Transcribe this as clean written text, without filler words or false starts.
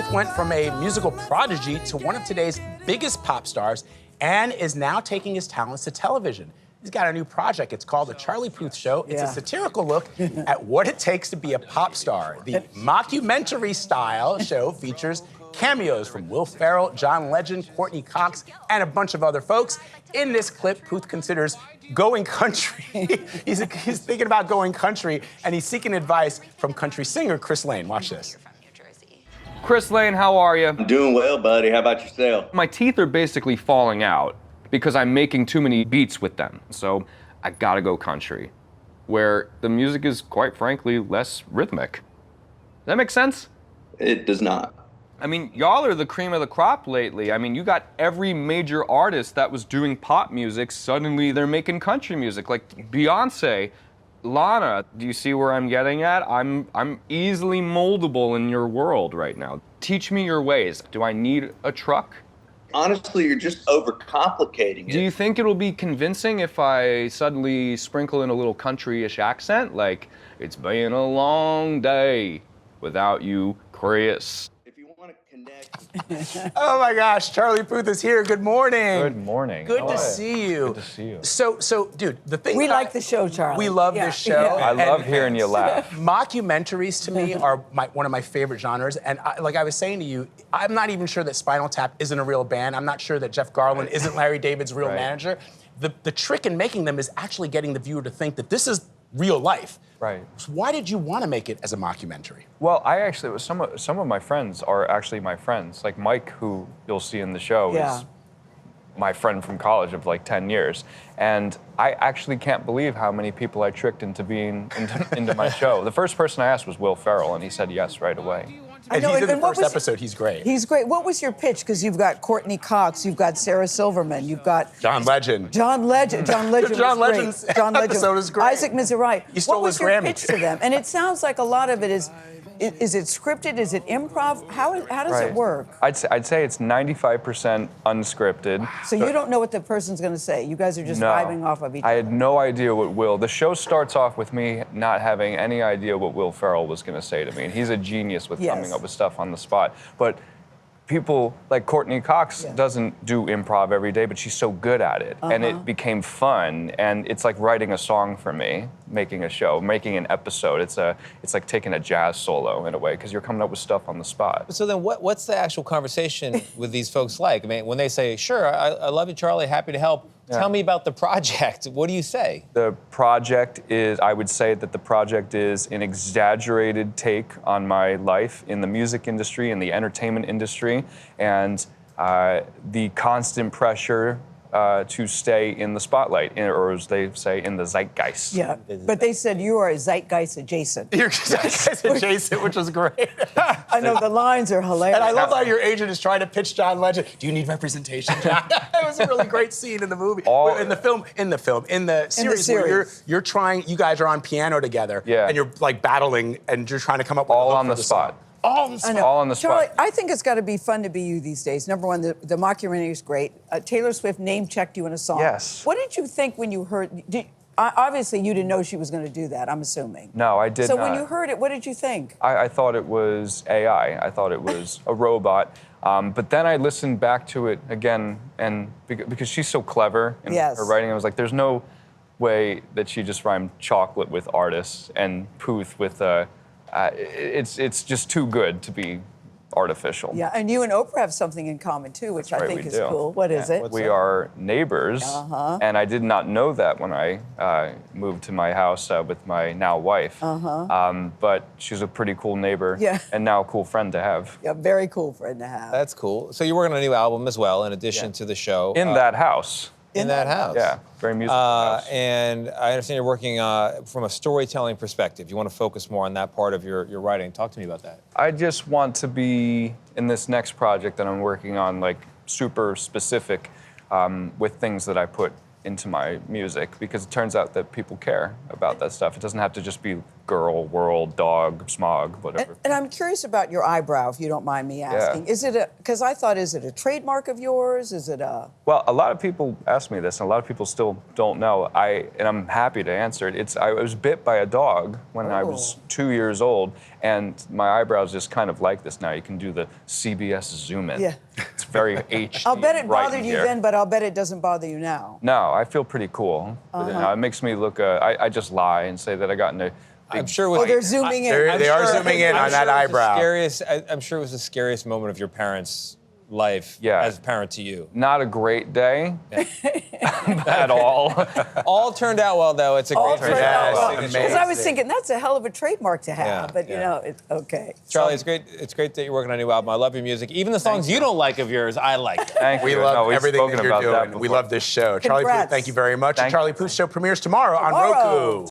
Puth went from a musical prodigy to one of today's biggest pop stars and is now taking his talents to television. He's got a new project. It's called The Charlie Puth Show. It's a satirical look at what it takes to be a pop star. The mockumentary-style show features cameos from Will Ferrell, John Legend, Courteney Cox, and a bunch of other folks. In this clip, Puth considers going country. he's thinking about going country, and he's seeking advice from country singer Chris Lane. Watch this. Chris Lane, how are you? I'm doing well, buddy. How about yourself? My teeth are basically falling out because I'm making too many beats with them. So I gotta go country, where the music is, quite frankly, less rhythmic. Does that make sense? It does not. I mean, y'all are the cream of the crop lately. I mean, you got every major artist that was doing pop music, suddenly they're making country music, like Beyonce, Lana. Do you see where I'm getting at? I'm easily moldable in your world right now. Teach me your ways. Do I need a truck? Honestly, you're just overcomplicating it. Do you think it'll be convincing if I suddenly sprinkle in a little country-ish accent? Like, it's been a long day without you, Chris. If you want to connect... Oh my gosh, Charlie Puth is here. Good morning. Good morning. Good to see you. Good to see you. So, dude, the thing We like the show, Charlie. We love this show. I love hearing you laugh. Mockumentaries to me are one of my favorite genres, and like I was saying to you, I'm not even sure that Spinal Tap isn't a real band. I'm not sure that Jeff Garlin isn't Larry David's real manager. The trick in making them is actually getting the viewer to think that this is real life. Right. So why did you want to make it as a mockumentary? Well, some of my friends are actually my friends. Like Mike, who you'll see in the show, is my friend from college of like 10 years. And I actually can't believe how many people I tricked into being into my show. The first person I asked was Will Ferrell, and he said yes right away. And he's in the first episode. He's great. He's great. What was your pitch? Because you've got Courteney Cox, you've got Sarah Silverman, you've got John Legend. John Legend. John Legend. John was Legend's great. John Legend. episode is great. Isaac Mizrahi. He stole what was his your Grammy. pitch to them? And it sounds like a lot of it is it scripted? Is it improv? How does it work? I'd say it's 95% unscripted. So you don't know what the person's going to say. You guys are just vibing off of each other. I had no idea what Will. The show starts off with me not having any idea what Will Ferrell was going to say to me, and he's a genius with coming up with stuff on the spot. But people like Courteney Cox doesn't do improv every day, but she's so good at it. And it became fun, and it's like writing a song for me, making a show, making an episode. It's like taking a jazz solo in a way, because you're coming up with stuff on the spot. So then what's the actual conversation with these folks like? I mean, when they say, sure, I love you, Charlie, happy to help. Tell me about the project. What do you say? The project is, I would say that the project is an exaggerated take on my life in the music industry and the entertainment industry, and the constant pressure to stay in the spotlight, or as they say, in the zeitgeist. Yeah, but they said you are zeitgeist adjacent. You're zeitgeist adjacent, which was great. I know, the lines are hilarious. And I love how your agent is trying to pitch John Legend. Do you need representation, John? It was a really great scene in the movie. In the series. Where you're trying, you guys are on piano together, and you're like battling, and you're trying to come up with all a hook on for the spot. Song. All on the spot. All on the spot. Charlie, I think it's got to be fun to be you these days. Number one, the mockumentary is great. Taylor Swift name-checked you in a song. Yes. What did you think when you heard... obviously, you didn't know she was going to do that, I'm assuming. No, I did not. So when you heard it, what did you think? I thought it was AI. I thought it was a robot. But then I listened back to it again, and because she's so clever in her writing, I was like, there's no way that she just rhymed chocolate with artists and Puth with... it's just too good to be artificial. Yeah, and you and Oprah have something in common, too, which I think is cool. What is it? We are neighbors, and I did not know that when I moved to my house with my now wife. But she's a pretty cool neighbor, and now a cool friend to have. Yeah, very cool friend to have. That's cool. So you're working on a new album as well, in addition to the show. In that house. In that house. Yeah, very musical house. And I understand you're working from a storytelling perspective. You want to focus more on that part of your writing. Talk to me about that. I just want to be, in this next project that I'm working on, like super specific with things that I put into my music because it turns out that people care about that stuff. It doesn't have to just be girl, world, dog, smog, whatever. And I'm curious about your eyebrow, if you don't mind me asking. Is it because I thought, is it a trademark of yours? Is it a... Well, a lot of people ask me this, and a lot of people still don't know. And I'm happy to answer it. I was bit by a dog when I was 2 years old, and my eyebrows just kind of like this now. You can do the CBS zoom in. Yeah. It's very HD. I'll bet it right bothered in you here. then, but I'll bet it doesn't bother you now. No, I feel pretty cool. You know, it makes me look. I just lie and say that I got into. I'm sure it was, They're zooming in. They are zooming in on that eyebrow. I'm sure it was the scariest moment of your parents' life as a parent to you. Not a great day at all. All turned out well, though. It's a great Turned out well. amazing. Because I was thinking, that's a hell of a trademark to have. Yeah, But, you know, it's okay. Charlie, it's great. It's great that you're working on a new album. I love your music. Even the songs you don't like of yours, I like. Thank We you. love No, we've everything spoken that you're about that doing. We before. love this show. Charlie Puth, Congrats. thank you very much. The Thank Charlie Puth Show premieres tomorrow on Tomorrow. Roku.